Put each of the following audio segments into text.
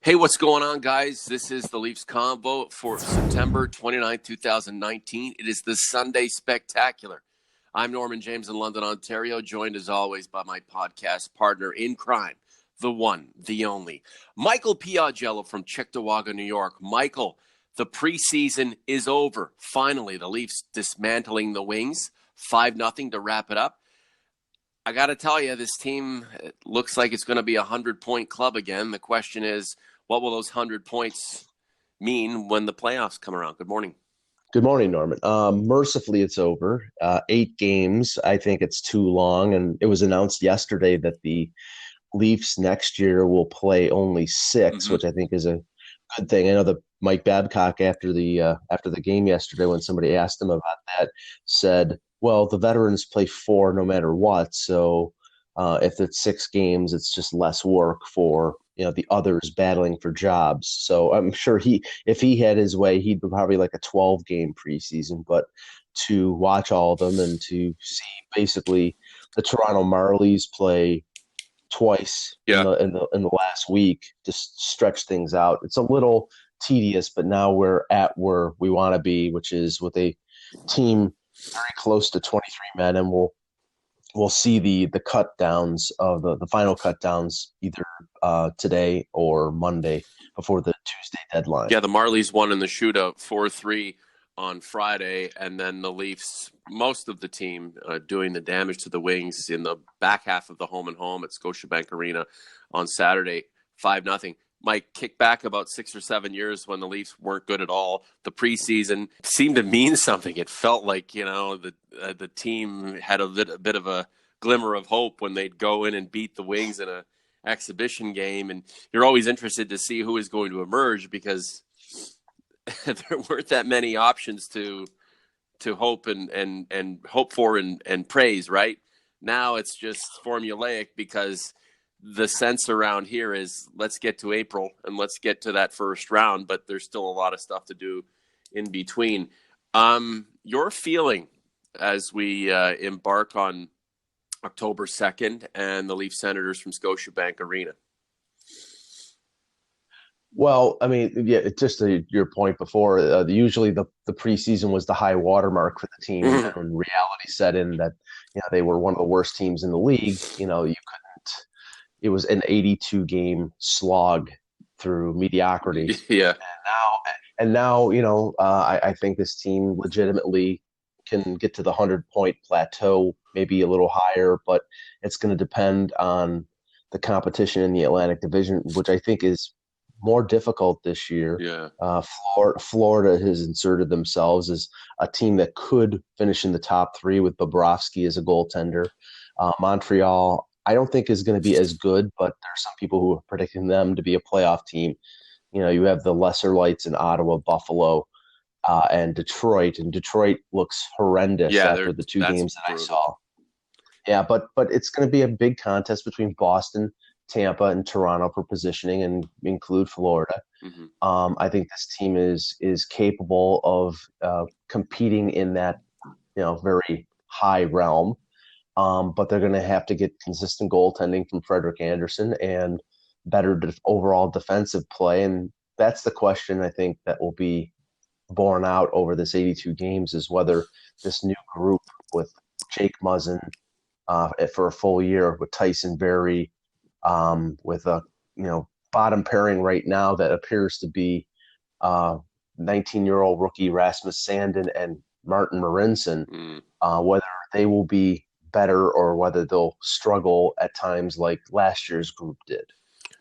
Hey, what's going on, guys? This is the Leafs Convo for September 29th, 2019. It is the Sunday Spectacular. I'm Norman James in London, Ontario, joined as always by my podcast partner in crime, the one, the only, Michael Piagello from Cheektowaga, New York. Michael, the preseason is over. Finally, the Leafs dismantling the Wings, 5-0 to wrap it up. I got to tell you, this team looks like it's going to be a 100-point club again. The question is, what will those 100 points mean when the playoffs come around? Good morning. Good morning, Norman. Mercifully, it's over. 8 games. I think it's too long. And it was announced yesterday that the Leafs next year will play only 6, which I think is a good thing. I know that Mike Babcock, after the game yesterday, when somebody asked him about that, said, well, the veterans play 4 no matter what. So if it's 6 games, it's just less work for the others battling for jobs. So I'm sure if he had his way, he'd probably like a 12-game preseason. But to watch all of them and to see basically the Toronto Marlies play twice in the last week, just stretch things out. It's a little tedious, but now we're at where we want to be, which is with a team very close to 23 men, and we'll see the cut downs of the final cut downs either today or Monday before the Tuesday deadline. Yeah, the Marlies won in the shootout 4-3 on Friday, and then the Leafs, most of the team doing the damage to the Wings in the back half of the home and home at Scotiabank Arena on Saturday, 5-0. Mike, kick back about 6 or 7 years when the Leafs weren't good at all. The preseason seemed to mean something. It felt like, the team had a bit of a glimmer of hope when they'd go in and beat the Wings in an exhibition game. And you're always interested to see who is going to emerge because there weren't that many options to hope and hope for and praise, right? Now it's just formulaic because the sense around here is let's get to April and let's get to that first round, but there's still a lot of stuff to do in between. Your feeling as we embark on October 2nd and the Leaf Senators from Scotiabank Arena? Well, I mean, yeah, just to your point before, usually the preseason was the high watermark for the team, and when reality set in that they were one of the worst teams in the league, you couldn't. It was an 82-game slog through mediocrity. Yeah. And now, I think this team legitimately can get to the 100-point plateau, maybe a little higher, but it's going to depend on the competition in the Atlantic Division, which I think is more difficult this year. Yeah. Florida has inserted themselves as a team that could finish in the top 3 with Bobrovsky as a goaltender. Montreal, I don't think is going to be as good, but there are some people who are predicting them to be a playoff team. You have the lesser lights in Ottawa, Buffalo, and Detroit. And Detroit looks horrendous after the 2 games that I saw. Yeah, but it's going to be a big contest between Boston, Tampa, and Toronto for positioning, and include Florida. I think this team is capable of competing in that very high realm. But they're going to have to get consistent goaltending from Frederik Andersen and better overall defensive play. And that's the question I think that will be borne out over this 82 games is whether this new group with Jake Muzzin for a full year, with Tyson Berry, with a bottom pairing right now that appears to be 19-year-old rookie Rasmus Sandin and Martin Marincin, whether they will be better or whether they'll struggle at times like last year's group did.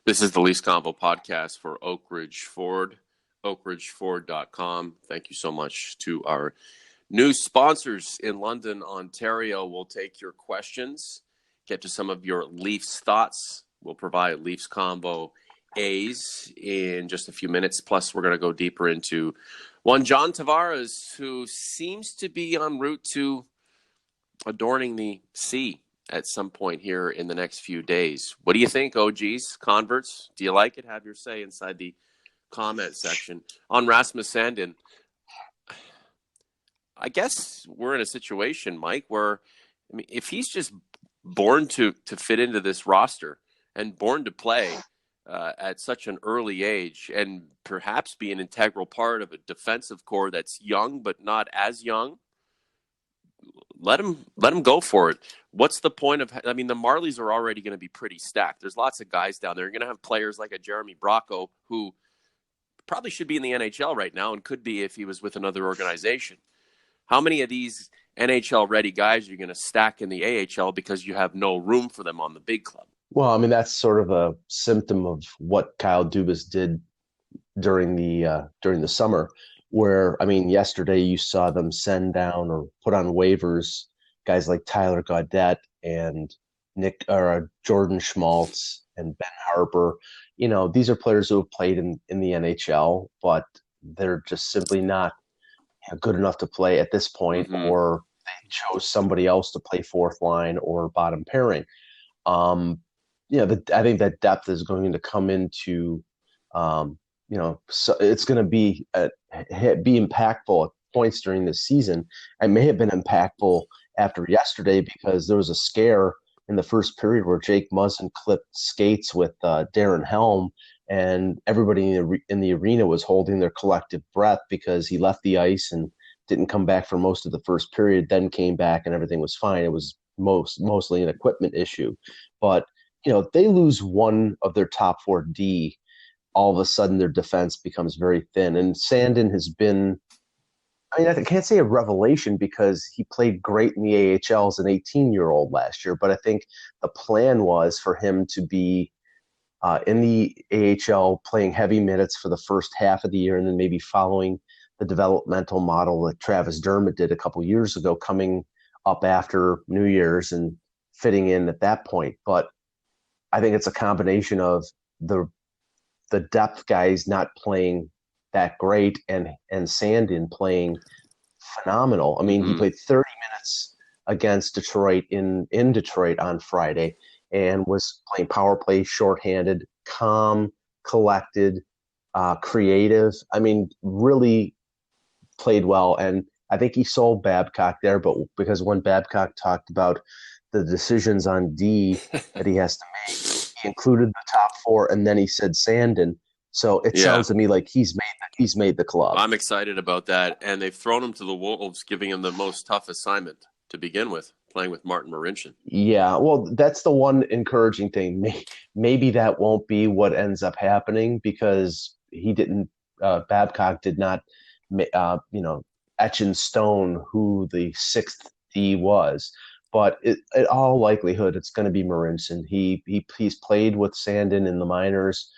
This is the Leafs Convo podcast for Oakridge Ford, oakridgeford.com. Thank you so much to our new sponsors in London, Ontario. We'll take your questions, get to some of your Leafs thoughts. We'll provide Leafs Convo A's in just a few minutes. Plus, we're going to go deeper into one John Tavares, who seems to be en route to adorning the sea at some point here in the next few days. What do you think, OGs, converts? Do you like it? Have your say inside the comment section. On Rasmus Sandin, I guess we're in a situation, Mike, where if he's just born to fit into this roster and born to play, at such an early age and perhaps be an integral part of a defensive core that's young but not as young. Let him go for it. What's the point of? I mean, the Marlies are already going to be pretty stacked. There's lots of guys down there. You're going to have players like a Jeremy Bracco, who probably should be in the NHL right now and could be if he was with another organization. How many of these NHL ready guys are you going to stack in the AHL because you have no room for them on the big club? Well, I mean, that's sort of a symptom of what Kyle Dubas did during the summer, where, I mean, yesterday you saw them send down or put on waivers guys like Tyler Gaudette and Jordan Schmaltz and Ben Harper. You know, these are players who have played in the NHL, but they're just simply not good enough to play at this point, or they chose somebody else to play fourth line or bottom pairing. I think that depth is going to come into, so it's going to be impactful at points during this season. It may have been impactful after yesterday because there was a scare in the first period where Jake Muzzin clipped skates with Darren Helm, and everybody in the arena was holding their collective breath because he left the ice and didn't come back for most of the first period, then came back and everything was fine. It was mostly an equipment issue. But, if they lose one of their top 4D, all of a sudden their defense becomes very thin. And Sandin has been, I mean, I can't say a revelation because he played great in the AHL as an 18-year-old last year, but I think the plan was for him to be in the AHL playing heavy minutes for the first half of the year and then maybe following the developmental model that Travis Dermott did a couple years ago, coming up after New Year's and fitting in at that point. But I think it's a combination of the depth guys not playing that great and Sandin playing phenomenal. I mean, he played 30 minutes against Detroit in Detroit on Friday and was playing power play, shorthanded, calm, collected, creative. I mean, really played well. And I think he sold Babcock there, but because when Babcock talked about the decisions on D that he has to make, he included the top four, and then he said Sandin. So it sounds to me like he's made the club. I'm excited about that, and they've thrown him to the Wolves, giving him the most tough assignment to begin with, playing with Martin Marincin. Yeah, well, that's the one encouraging thing. Maybe that won't be what ends up happening because Babcock did not, etch in stone who the sixth D was. But in all likelihood, it's going to be Marincin. He's played with Sandin in the minors.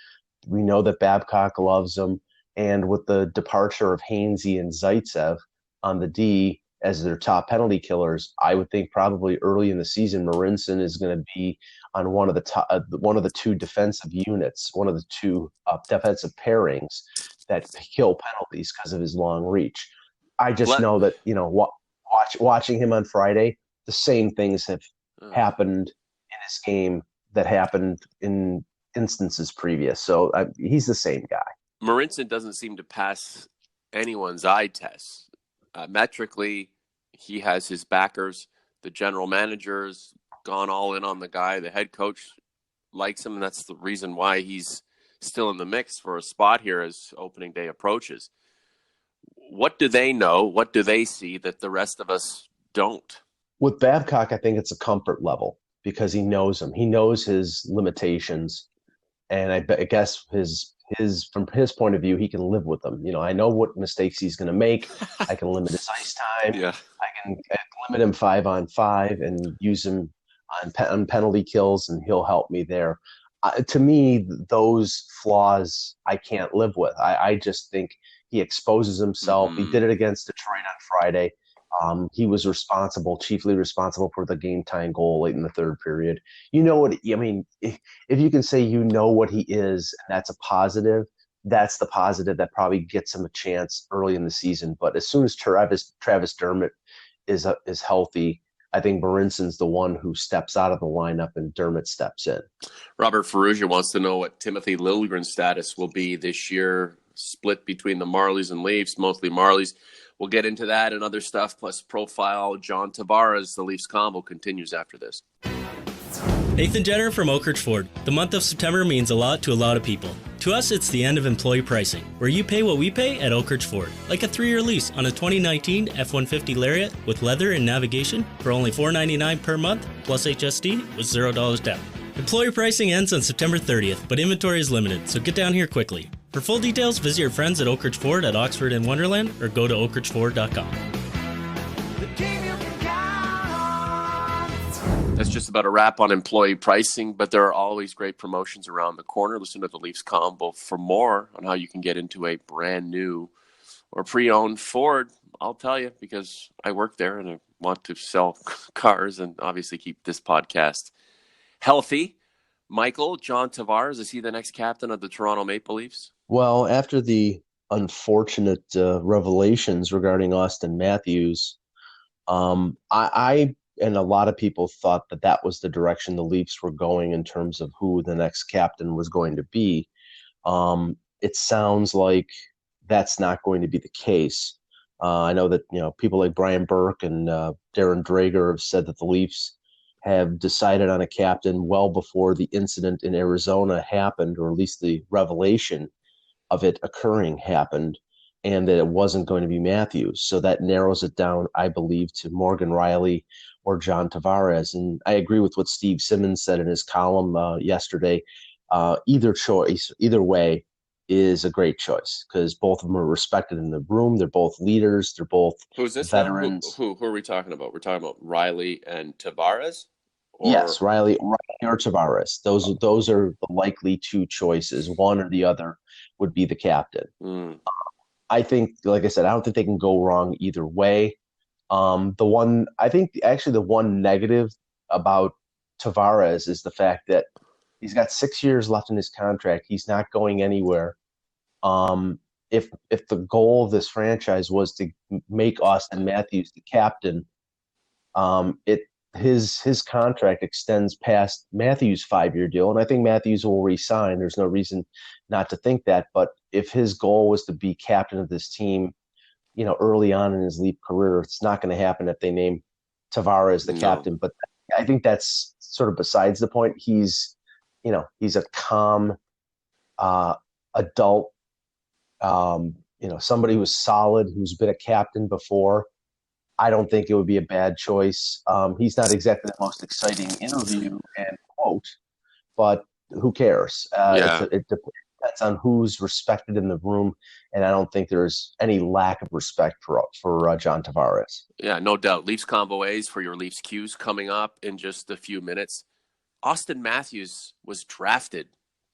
We know that Babcock loves him. And with the departure of Hainsey and Zaitsev on the D as their top penalty killers, I would think probably early in the season, Marincin is going to be on one of the two defensive units, one of the two defensive pairings that kill penalties because of his long reach. I just know that, watching him on Friday, the same things have happened in his game that happened in instances previous. So he's the same guy. Marincin doesn't seem to pass anyone's eye test. Metrically, he has his backers. The general manager's gone all in on the guy. The head coach likes him, and that's the reason why he's still in the mix for a spot here as opening day approaches. What do they know? What do they see that the rest of us don't? With Babcock, I think it's a comfort level because he knows him. He knows his limitations, and I guess from his point of view, he can live with them. I know what mistakes he's going to make. I can limit his ice time. Yeah. I can limit him 5-on-5 and use him on penalty kills, and he'll help me there. To me, those flaws I can't live with. I just think he exposes himself. He did it against Detroit on Friday. He was chiefly responsible for the game-tying goal late in the third period. You know what? I mean, if you can say you know what he is, and that's a positive, that's the positive that probably gets him a chance early in the season. But as soon as Travis Dermott is healthy, I think Marincin's the one who steps out of the lineup and Dermott steps in. Robert Ferrugia wants to know what Timothy Liljegren's status will be this year, split between the Marlies and Leafs, mostly Marlies. We'll get into that and other stuff, plus profile John Tavares. The Leafs Convo continues after this. Nathan Jenner from Oakridge Ford. The month of September means a lot to a lot of people. To us, it's the end of employee pricing, where you pay what we pay at Oakridge Ford. Like a 3-year lease on a 2019 F-150 Lariat with leather and navigation for only $499 per month, plus HST with $0 down. Employee pricing ends on September 30th, but inventory is limited, so get down here quickly. For full details, visit your friends at Oakridge Ford at Oxford and Wonderland or go to oakridgeford.com. That's just about a wrap on employee pricing, but there are always great promotions around the corner. Listen to the Leafs Convo for more on how you can get into a brand new or pre-owned Ford. I'll tell you, because I work there and I want to sell cars and obviously keep this podcast healthy. Michael, John Tavares, is he the next captain of the Toronto Maple Leafs? Well, after the unfortunate revelations regarding Austin Matthews, I and a lot of people thought that that was the direction the Leafs were going in terms of who the next captain was going to be. It sounds like that's not going to be the case. I know that people like Brian Burke and Darren Drager have said that the Leafs have decided on a captain well before the incident in Arizona happened, or at least the revelation of it occurring happened, and that it wasn't going to be Matthews. So that narrows it down, I believe, to Morgan Rielly or John Tavares. And I agree with what Steve Simmons said in his column yesterday. Either choice, either way, is a great choice because both of them are respected in the room. They're both leaders. They're both Who's this veterans. Who are we talking about? We're talking about Rielly and Tavares? Yes, Rielly or Tavares. Those are the likely two choices. One or the other would be the captain. I think, like I said, I don't think they can go wrong either way. The one negative about Tavares is the fact that he's got 6 years left in his contract. He's not going anywhere. If the goal of this franchise was to make Austin Matthews the captain, his contract extends past Matthews' 5-year deal, and I think Matthews will re-sign. There's no reason not to think that. But if his goal was to be captain of this team, early on in his Leaf career, it's not going to happen if they name Tavares the captain. But I think that's sort of besides the point. He's a calm adult, somebody who's solid, who's been a captain before. I don't think it would be a bad choice. He's not exactly the most exciting interview and quote, but who cares? It depends on who's respected in the room, and I don't think there's any lack of respect for John Tavares. Yeah, no doubt. Leafs Convo A's for your Leafs Q's coming up in just a few minutes. Austin Matthews was drafted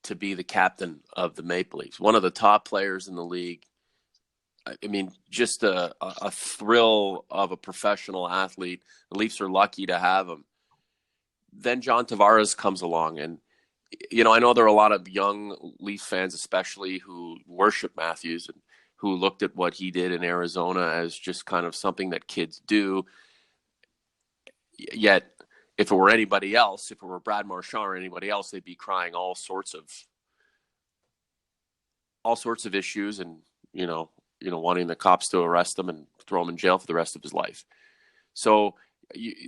to be the captain of the Maple Leafs, one of the top players in the league. I mean, just a thrill of a professional athlete. The Leafs are lucky to have him. Then John Tavares comes along, and I know there are a lot of young Leaf fans, especially, who worship Matthews and who looked at what he did in Arizona as just kind of something that kids do. Yet, if it were anybody else, if it were Brad Marchand or anybody else, they'd be crying all sorts of issues, and wanting the cops to arrest him and throw him in jail for the rest of his life. So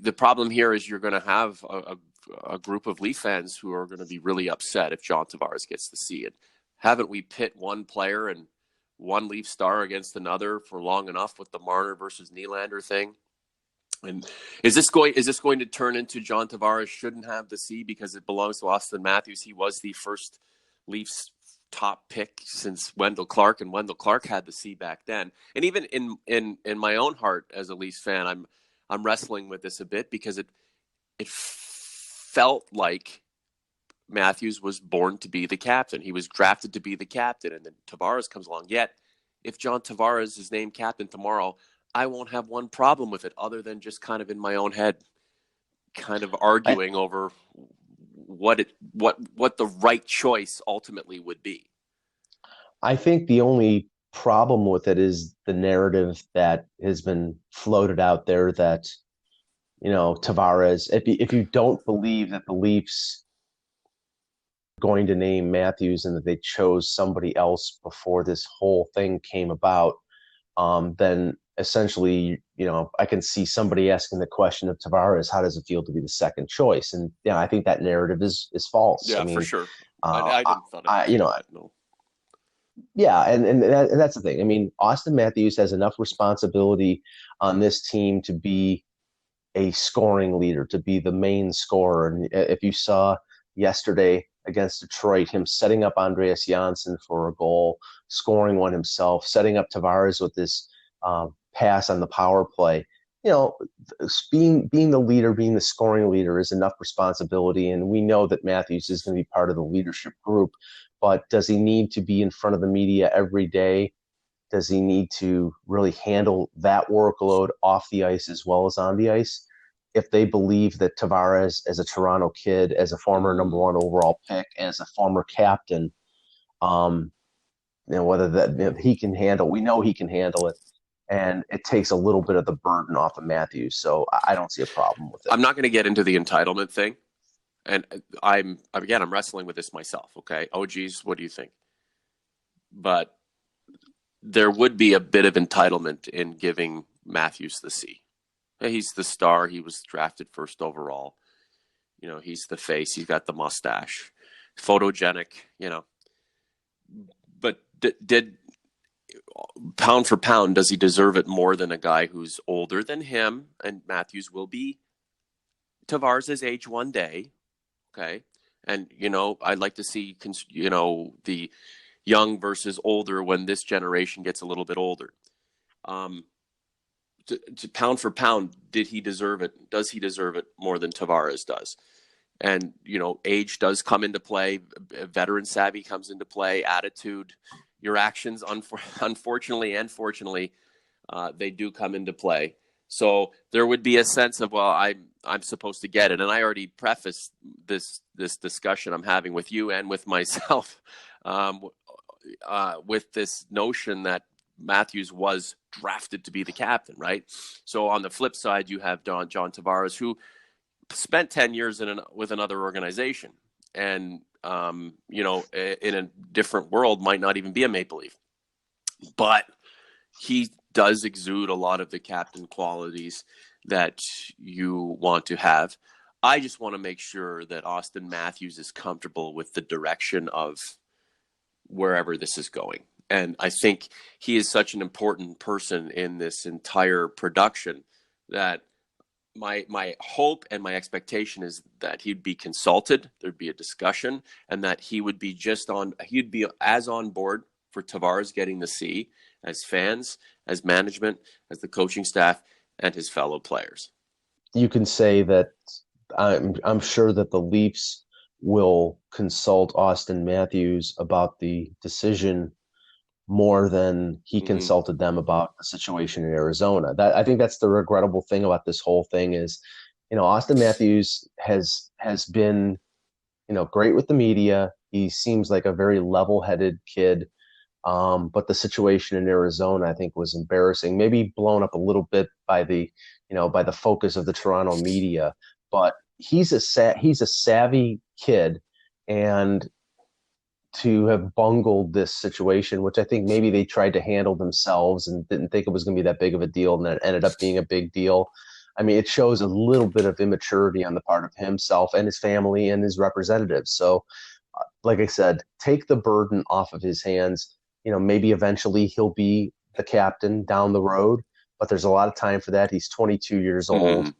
the problem here is you're going to have a group of Leaf fans who are going to be really upset if John Tavares gets to see it. Haven't we pit one player and one Leaf star against another for long enough with the Marner versus Nylander thing? And is this going to turn into John Tavares shouldn't have the C because it belongs to Austin Matthews? He was the first Leafs top pick since Wendell Clark, and Wendell Clark had the C back then. And even in my own heart as a Leafs fan, I'm wrestling with this a bit because it felt like Matthews was born to be the captain. He was drafted to be the captain, and then Tavares comes along. Yet, if John Tavares is named captain tomorrow, I won't have one problem with it other than just kind of in my own head, kind of arguing over what the right choice ultimately would be. I think the only problem with it is the narrative that has been floated out there that, Tavares, if you don't believe that the Leafs are going to name Matthews and that they chose somebody else before this whole thing came about, then essentially, I can see somebody asking the question of Tavares, how does it feel to be the second choice? And I think that narrative is false. Yeah, I mean, for sure. I didn't thought it was that, no. Yeah, and that's the thing. I mean, Austin Matthews has enough responsibility on this team to be a scoring leader, to be the main scorer. And if you saw yesterday against Detroit, him setting up Andreas Janssen for a goal, scoring one himself, setting up Tavares with this pass on the power play. Being the leader, being the scoring leader is enough responsibility. And we know that Matthews is going to be part of the leadership group. But does he need to be in front of the media every day? Does he need to really handle that workload off the ice as well as on the ice? If they believe that Tavares, as a Toronto kid, as a former number 1 overall pick, as a former captain, whether that he can handle, we know he can handle it, and it takes a little bit of the burden off of Matthews. So I don't see a problem with it. I'm not going to get into the entitlement thing, and I'm wrestling with this myself. Okay, oh geez, what do you think? But there would be a bit of entitlement in giving Matthews the C. He's the star. He was drafted first overall. He's the face. He's got the mustache, photogenic. But did pound for pound, does he deserve it more than a guy who's older than him? And Matthews will be Tavares' age one day. Okay, and I'd like to see the young versus older when this generation gets a little bit older. To pound for pound, did he deserve it? Does he deserve it more than Tavares does? And, age does come into play. Veteran savvy comes into play. Attitude, your actions, unfortunately and fortunately, they do come into play. So there would be a sense of, well, I'm supposed to get it. And I already prefaced this discussion I'm having with you and with myself with this notion that Matthews was drafted to be the captain, right? So on the flip side, you have John Tavares, who spent 10 years with another organization, and in a different world might not even be a Maple Leaf, but he does exude a lot of the captain qualities that you want to have. I just want to make sure that Austin Matthews is comfortable with the direction of wherever this is going. And I think he is such an important person in this entire production that my hope and my expectation is that he'd be consulted, there'd be a discussion, and that he'd be as on board for Tavares getting the C as fans, as management, as the coaching staff, and his fellow players. You can say that I'm sure that the Leafs will consult Austin Matthews about the decision more than he consulted them about the situation in Arizona. I think that's the regrettable thing about this whole thing is, Austin Matthews has been, great with the media. He seems like a very level-headed kid. But the situation in Arizona, I think, was embarrassing. Maybe blown up a little bit by the focus of the Toronto media. But he's a savvy kid, and to have bungled this situation, which I think maybe they tried to handle themselves and didn't think it was going to be that big of a deal, and then it ended up being a big deal. I mean, it shows a little bit of immaturity on the part of himself and his family and his representatives. So, like I said, take the burden off of his hands. Maybe eventually he'll be the captain down the road, but there's a lot of time for that. He's 22 years old.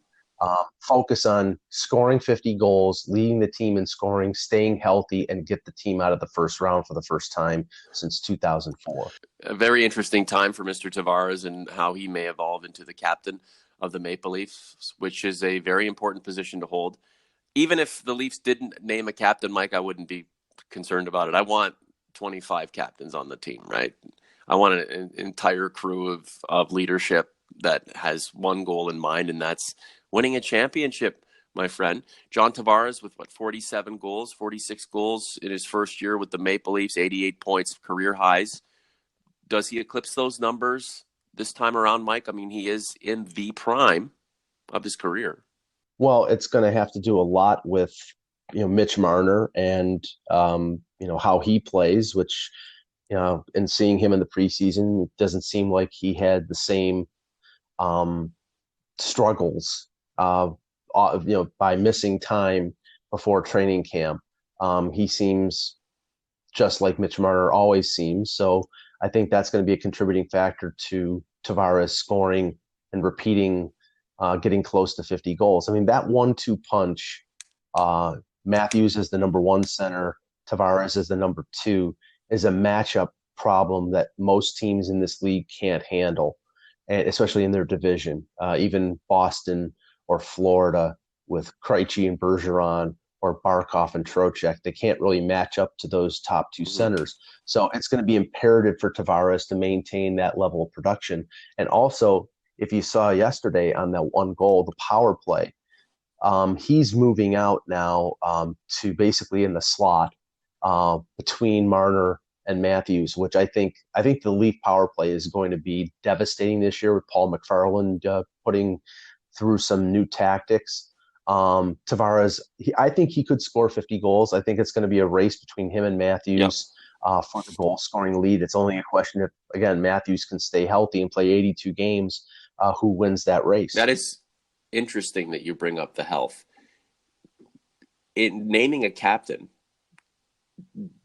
Focus on scoring 50 goals, leading the team in scoring, staying healthy, and get the team out of the first round for the first time since 2004. A very interesting time for Mr. Tavares and how he may evolve into the captain of the Maple Leafs, which is a very important position to hold. Even if the Leafs didn't name a captain, Mike, I wouldn't be concerned about it. I want 25 captains on the team, right? I want an entire crew of leadership that has one goal in mind, and that's winning a championship, my friend. John Tavares with 47 goals, 46 goals in his first year with the Maple Leafs, 88 points, career highs. Does he eclipse those numbers this time around, Mike? I mean, he is in the prime of his career. Well, it's going to have to do a lot with, Mitch Marner and, how he plays, which, and seeing him in the preseason, it doesn't seem like he had the same struggles, by missing time before training camp. He seems just like Mitch Marner always seems. So I think that's going to be a contributing factor to Tavares scoring and repeating, getting close to 50 goals. I mean, that 1-2 punch, Matthews is the number one center, Tavares is the number two, is a matchup problem that most teams in this league can't handle, and especially in their division. Even Boston or Florida with Krejci and Bergeron, or Barkov and Trocheck, they can't really match up to those top two centers. So it's going to be imperative for Tavares to maintain that level of production. And also, if you saw yesterday on that one goal, the power play, he's moving out now to basically in the slot between Marner and Matthews, which I think the Leaf power play is going to be devastating this year with Paul McFarland putting through some new tactics. Tavares, I think he could score 50 goals. I think it's going to be a race between him and Matthews for the goal scoring lead. It's only a question if, again, Matthews can stay healthy and play 82 games, who wins that race. That is interesting that you bring up the health. In naming a captain,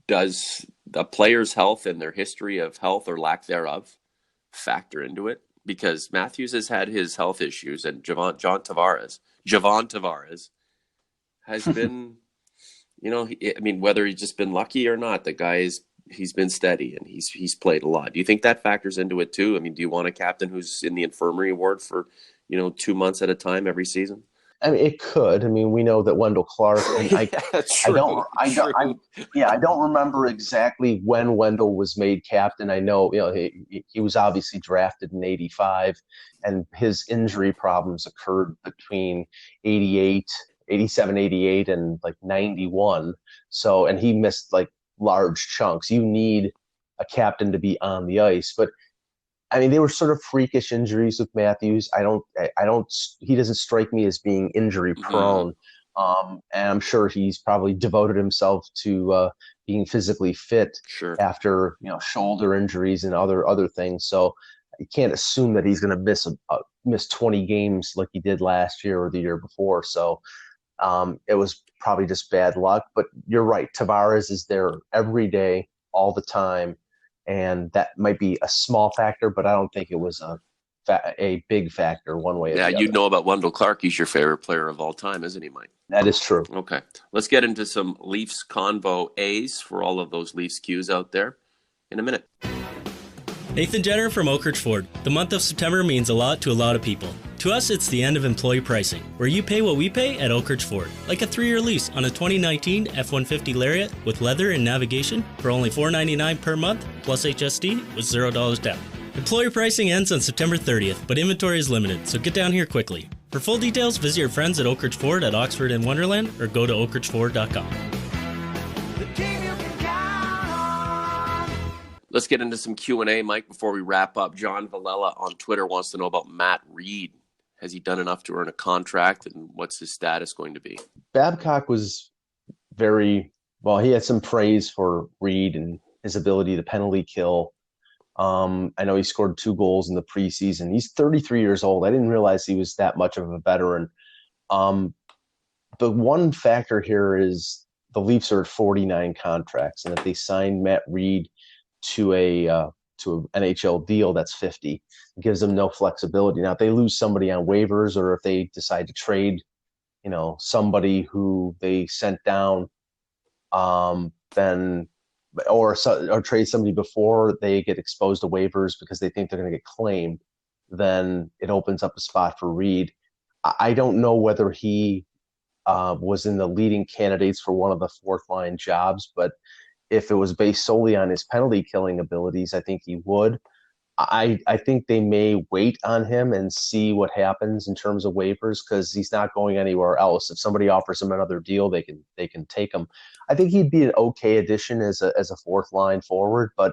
does a player's health and their history of health or lack thereof factor into it? Because Matthews has had his health issues, and Javon Tavares has been, whether he's just been lucky or not, the guy he's been steady and he's played a lot. Do you think that factors into it too? I mean, do you want a captain who's in the infirmary ward for, 2 months at a time every season? I mean, it could. I mean, we know that Wendell Clark, and I don't remember exactly when Wendell was made captain. I know, he was obviously drafted in '85, and his injury problems occurred between 87, 88, and like 91. So, and he missed like large chunks. You need a captain to be on the ice, but I mean, they were sort of freakish injuries with Matthews. He doesn't strike me as being injury prone. And I'm sure he's probably devoted himself to being physically fit after, shoulder injuries and other things. So you can't assume that he's going to miss 20 games like he did last year or the year before. So it was probably just bad luck, but you're right. Tavares is there every day, all the time. And that might be a small factor, but I don't think it was a big factor one way or the other. Yeah, you know about Wendell Clark. He's your favorite player of all time, isn't he, Mike? That is true. Okay. Let's get into some Leafs Convo A's for all of those Leafs Qs out there in a minute. Nathan Jenner from Oakridge Ford. The month of September means a lot to a lot of people. To us, it's the end of employee pricing, where you pay what we pay at Oakridge Ford, like a 3-year lease on a 2019 F-150 Lariat with leather and navigation for only $499 per month, plus HST with $0 down. Employee pricing ends on September 30th, but inventory is limited, so get down here quickly. For full details, visit your friends at Oakridge Ford at Oxford and Wonderland, or go to oakridgeford.com. Let's get into some Q&A, Mike, before we wrap up. John Valella on Twitter wants to know about Matt Reed. Has he done enough to earn a contract, and what's his status going to be? Babcock was he had some praise for Reed and his ability to penalty kill. I know he scored 2 goals in the preseason. He's 33 years old. I didn't realize he was that much of a veteran. The one factor here is the Leafs are at 49 contracts, and if they signed Matt Reed to an NHL deal, that's 50. It gives them no flexibility. Now, if they lose somebody on waivers, or if they decide to trade, somebody who they sent down, then or trade somebody before they get exposed to waivers because they think they're going to get claimed, then it opens up a spot for Reed. I don't know whether he was in the leading candidates for one of the fourth line jobs, but if it was based solely on his penalty killing abilities, I think he would. I think they may wait on him and see what happens in terms of waivers, because he's not going anywhere else. If somebody offers him another deal, they can take him. I think he'd be an okay addition as a fourth line forward, but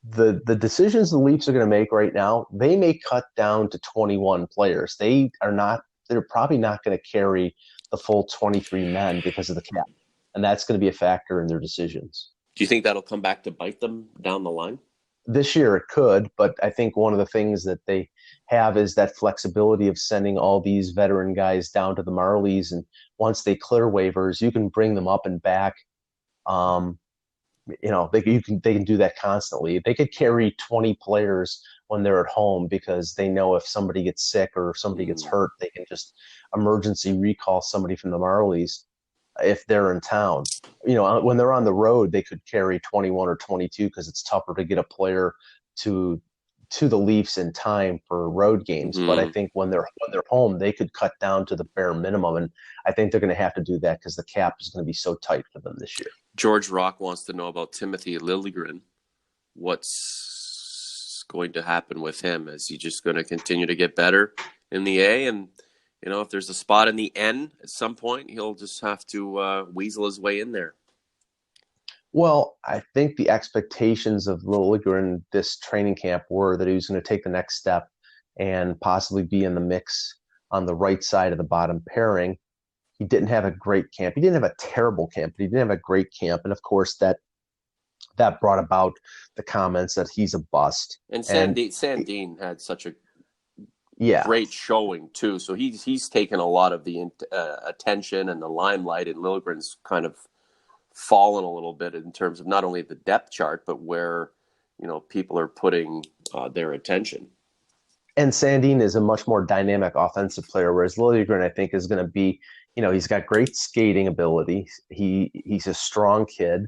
the decisions the Leafs are going to make right now, they may cut down to 21 players. They're probably not going to carry the full 23 men because of the cap. And that's going to be a factor in their decisions. Do you think that'll come back to bite them down the line? this year it could, but I think one of the things that they have is that flexibility of sending all these veteran guys down to the Marlies, and once they clear waivers, you can bring them up and back. Um, they can do that constantly. They could carry 20 players when they're at home because they know if somebody gets sick or if somebody gets hurt, they can just emergency recall somebody from the Marlies if they're in town. When they're on the road, they could carry 21 or 22 because it's tougher to get a player to the Leafs in time for road games. But I think when they're home, they could cut down to the bare minimum, and I think they're going to have to do that because the cap is going to be so tight for them this year. George Rock wants to know about Timothy Liljegren. What's going to happen with him? Is he just going to continue to get better in the A? And, if there's a spot in the N at some point, he'll just have to weasel his way in there. Well, I think the expectations of Liljegren this training camp were that he was going to take the next step and possibly be in the mix on the right side of the bottom pairing. He didn't have a great camp. He didn't have a terrible camp, but he didn't have a great camp. And of course, that brought about the comments that he's a bust. And Sandin had such a great showing too. So he's taken a lot of the attention and the limelight, and Liljegren's kind of fallen a little bit in terms of not only the depth chart, but where people are putting their attention. And Sandin is a much more dynamic offensive player, whereas Liljegren, I think, is going to be, he's got great skating ability. He's a strong kid,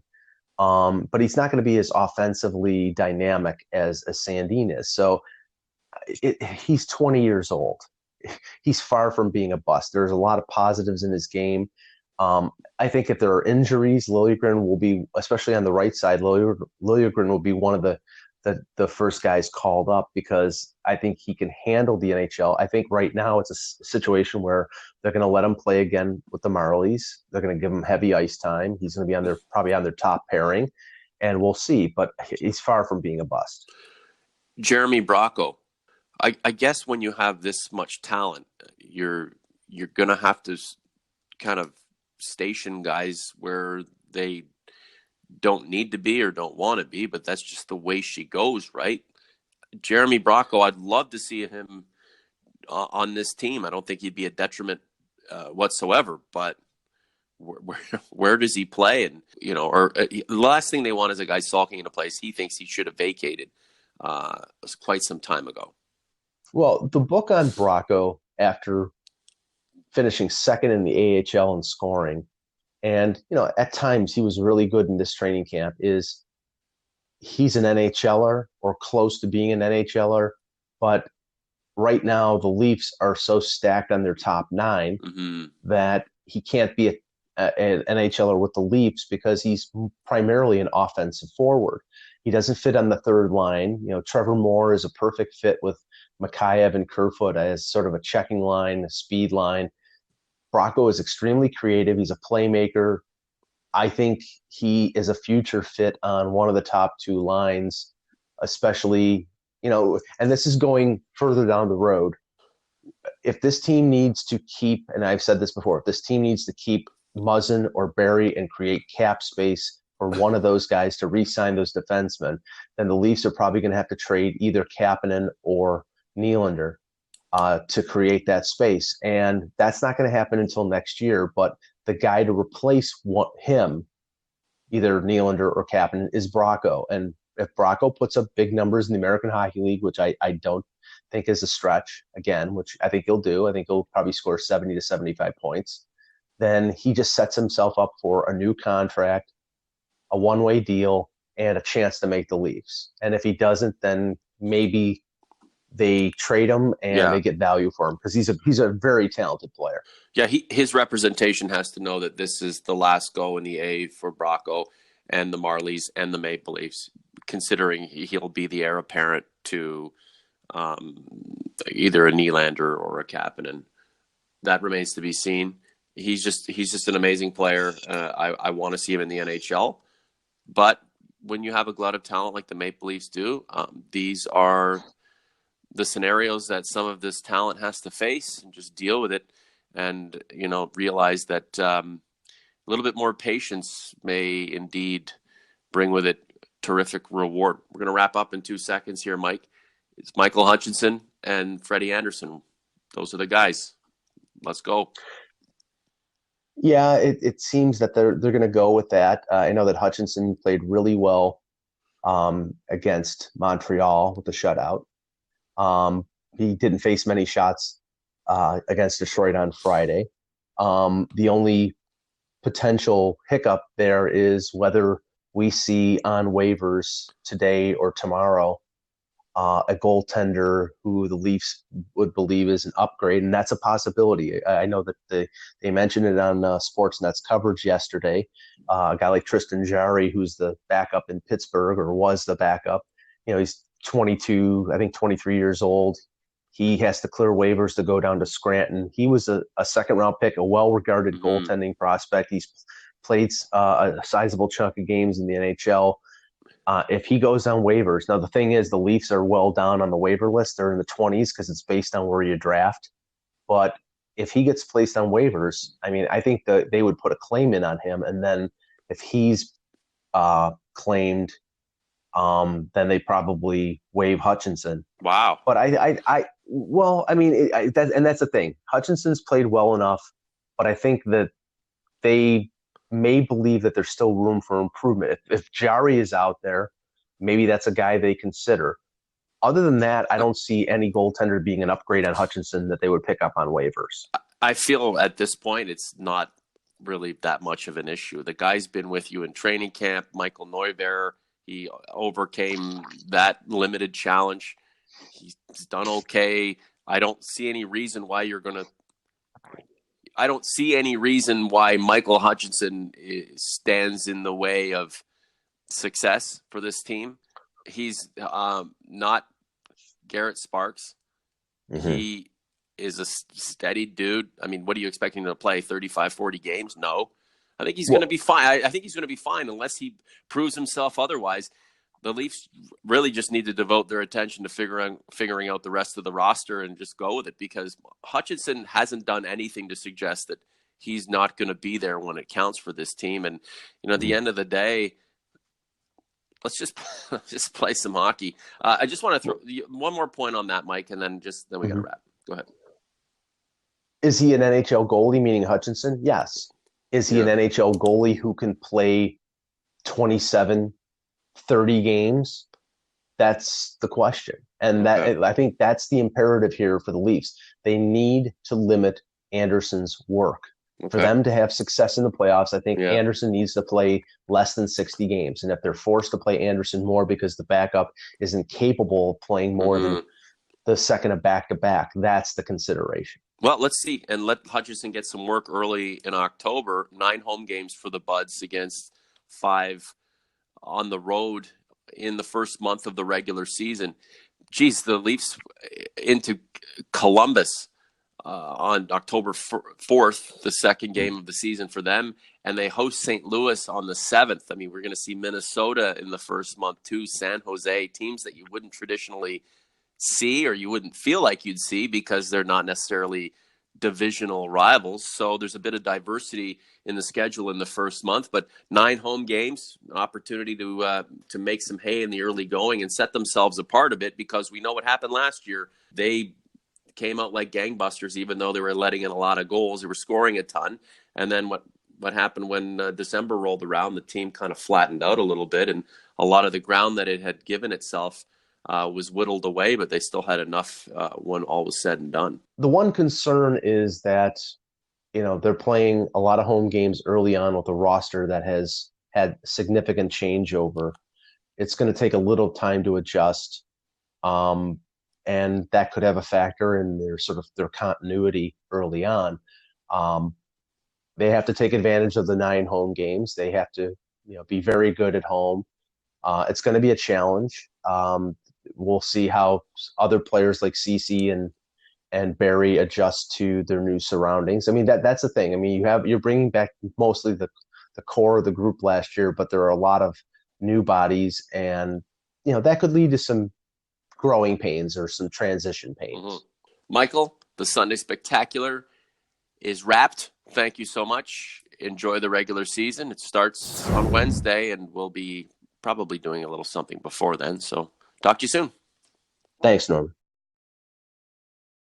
but he's not going to be as offensively dynamic as Sandin is. So he's 20 years old. He's far from being a bust. There's a lot of positives in his game. I think if there are injuries, Liljegren will be, especially on the right side, Liljegren will be one of the first guys called up because I think he can handle the NHL. I think right now it's a situation where they're going to let him play again with the Marlies. They're going to give him heavy ice time. He's going to be probably on their top pairing, and we'll see. But he's far from being a bust. Jeremy Bracco. I guess when you have this much talent, you're going to have to kind of station guys where they don't need to be or don't want to be, but that's just the way she goes, right? Jeremy Bracco, I'd love to see him on this team. I don't think he'd be a detriment whatsoever, but where does he play? And the last thing they want is a guy sulking in a place he thinks he should have vacated quite some time ago. Well, the book on Bracco, after finishing second in the AHL in scoring, and at times he was really good in this training camp, is he's an NHLer or close to being an NHLer, but right now the Leafs are so stacked on their top nine that he can't be an NHLer with the Leafs because he's primarily an offensive forward. He doesn't fit on the third line. Trevor Moore is a perfect fit with Mikheyev and Kerfoot as sort of a checking line, a speed line. Bracco is extremely creative. He's a playmaker. I think he is a future fit on one of the top two lines, especially, and this is going further down the road. If this team needs to keep, and I've said this before, if this team needs to keep Muzzin or Barrie and create cap space for one of those guys to re-sign those defensemen, then the Leafs are probably going to have to trade either Kapanen or Nylander to create that space. And that's not going to happen until next year. But the guy to replace him, either Nylander or Kapanen, is Bracco. And if Bracco puts up big numbers in the American Hockey League, which I don't think is a stretch, again, which I think he'll do, I think he'll probably score 70 to 75 points, then he just sets himself up for a new contract, a one-way deal, and a chance to make the Leafs. And if he doesn't, then maybe they trade him and they get value for him because he's a very talented player. Yeah, his representation has to know that this is the last go in the A for Bracco and the Marlies and the Maple Leafs, considering he'll be the heir apparent to either a Nylander or a Kapanen. That remains to be seen. He's just an amazing player. I want to see him in the NHL. But when you have a glut of talent like the Maple Leafs do, these are the scenarios that some of this talent has to face, and just deal with it and, realize that a little bit more patience may indeed bring with it terrific reward. We're going to wrap up in 2 seconds here, Mike. It's Michael Hutchinson and Freddie Anderson. Those are the guys. Let's go. Yeah, it seems that they're going to go with that. I know that Hutchinson played really well against Montreal with the shutout. He didn't face many shots against Detroit on Friday. The only potential hiccup there is whether we see on waivers today or tomorrow a goaltender who the Leafs would believe is an upgrade, and that's a possibility. I know that they mentioned it on Sportsnet's coverage yesterday. A guy like Tristan Jarry, who's the backup in Pittsburgh, or was the backup. He's 22, I think 23 years old. He has to clear waivers to go down to Scranton. He was a second-round pick, a well-regarded goaltending prospect. He's played a sizable chunk of games in the NHL. If he goes on waivers, now the thing is the Leafs are well down on the waiver list. They're in the 20s because it's based on where you draft. But if he gets placed on waivers, I mean, I think that they would put a claim in on him. And then if he's claimed, then they probably waive Hutchinson. Wow. But that's the thing. Hutchinson's played well enough, but I think that they may believe that there's still room for improvement. If Jarry is out there, maybe that's a guy they consider. Other than that, I don't see any goaltender being an upgrade on Hutchinson that they would pick up on waivers. I feel at this point it's not really that much of an issue. The guy's been with you in training camp, Michael Neuberger. He overcame that limited challenge. He's done okay. I don't see any reason why Michael Hutchinson stands in the way of success for this team. He's not Garrett Sparks. Mm-hmm. He is a steady dude. I mean, what are you expecting him to play, 35, 40 games? No. I think he's going to be fine. I think he's going to be fine unless he proves himself otherwise. The Leafs really just need to devote their attention to figuring out the rest of the roster and just go with it, because Hutchinson hasn't done anything to suggest that he's not going to be there when it counts for this team. And, at the end of the day, let's just play some hockey. I just want to throw one more point on that, Mike, and then we got to wrap. Go ahead. Is he an NHL goalie, meaning Hutchinson? Yes. Is he an NHL goalie who can play 27, 30 games? That's the question. And I think that's the imperative here for the Leafs. They need to limit Anderson's work. For them to have success in the playoffs, I think Anderson needs to play less than 60 games. And if they're forced to play Anderson more because the backup isn't capable of playing more than the second of back-to-back, that's the consideration. Well, let's see. And let Hutchinson get some work early in October. 9 home games for the Buds against 5 on the road in the first month of the regular season. Geez, the Leafs into Columbus on October 4th, the second game of the season for them, and they host St. Louis on the 7th. I mean, we're going to see Minnesota in the first month too, San Jose, teams that you wouldn't traditionally see or you wouldn't feel like you'd see because they're not necessarily divisional rivals. So there's a bit of diversity in the schedule in the first month, but 9 home games, an opportunity to make some hay in the early going and set themselves apart a bit, because we know what happened last year. They came out like gangbusters, even though they were letting in a lot of goals. They were scoring a ton. And then what happened when December rolled around, the team kind of flattened out a little bit, and a lot of the ground that it had given itself was whittled away, but they still had enough when all was said and done. The one concern is that, they're playing a lot of home games early on with a roster that has had significant changeover. It's going to take a little time to adjust. And that could have a factor in their continuity early on. They have to take advantage of the 9 home games. They have to, be very good at home. It's going to be a challenge. We'll see how other players like Ceci and Barry adjust to their new surroundings. I mean, that's the thing. I mean, you're bringing back mostly the core of the group last year, but there are a lot of new bodies, and that could lead to some growing pains or some transition pains. Mm-hmm. Michael, the Sunday Spectacular is wrapped. Thank you so much. Enjoy the regular season. It starts on Wednesday and will be probably doing a little something before then. So talk to you soon. Thanks, Norman.